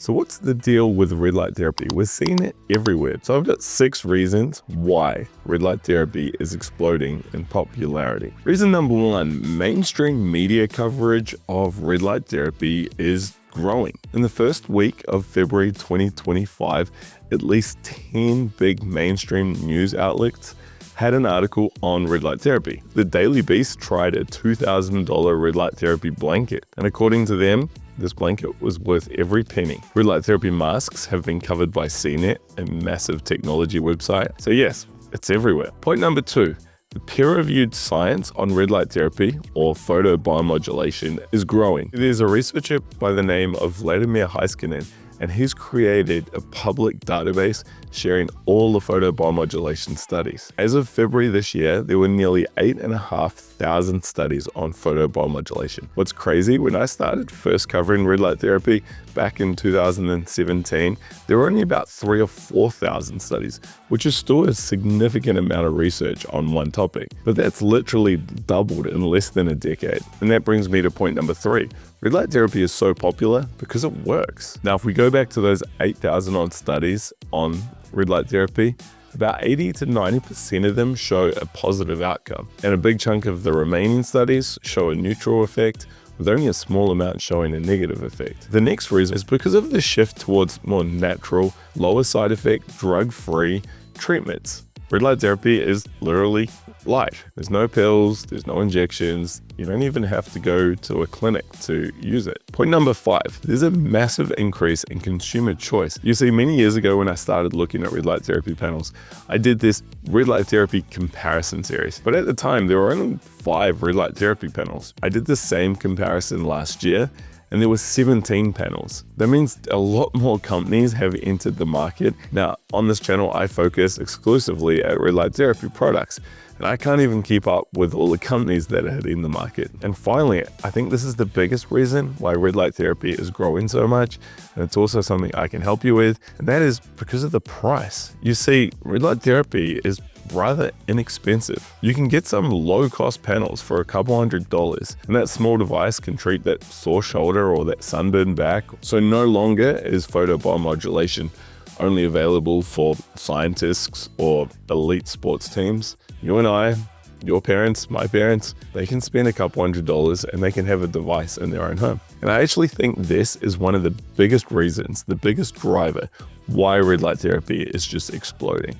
So what's the deal with red light therapy? We're seeing it everywhere. So I've got 6 reasons why red light therapy is exploding in popularity. Reason number 1, mainstream media coverage of red light therapy is growing. In the first week of February 2025, at least 10 big mainstream news outlets had an article on red light therapy. The Daily Beast tried a $2,000 red light therapy blanket, and according to them, this blanket was worth every penny. Red light therapy masks have been covered by CNET, a massive technology website. So yes, it's everywhere. Point number 2, the peer-reviewed science on red light therapy, or photobiomodulation, is growing. There's a researcher by the name of Vladimir Heiskanen, and he's created a public database sharing all the photobiomodulation studies. As of February this year, there were nearly 8,500 studies on photobiomodulation. What's crazy, when I started first covering red light therapy back in 2017, there were only about 3,000 or 4,000 studies, which is still a significant amount of research on one topic. But that's literally doubled in less than a decade. And that brings me to point number 3. Red light therapy is so popular because it works. Now, if we go back to those 8,000 odd studies on red light therapy, about 80 to 90% of them show a positive outcome. And a big chunk of the remaining studies show a neutral effect, with only a small amount showing a negative effect. The next reason is because of the shift towards more natural, lower side effect, drug-free treatments. Red light therapy is literally light. There's no pills, there's no injections. You don't even have to go to a clinic to use it. Point number 5, there's a massive increase in consumer choice. You see, many years ago when I started looking at red light therapy panels, I did this red light therapy comparison series. But at the time, there were only 5 red light therapy panels. I did the same comparison last year, and there were 17 panels. That means a lot more companies have entered the market. Now, on this channel, I focus exclusively at red light therapy products, and I can't even keep up with all the companies that are hitting the market. And finally, I think this is the biggest reason why red light therapy is growing so much, and it's also something I can help you with, and that is because of the price. You see, red light therapy is rather inexpensive. You can get some low-cost panels for a couple $100, and that small device can treat that sore shoulder or that sunburned back. So no longer is photobiomodulation only available for scientists or elite sports teams. You and I, your parents, my parents, they can spend a couple $100 and they can have a device in their own home. And I actually think this is one of the biggest reasons, the biggest driver why red light therapy is just exploding.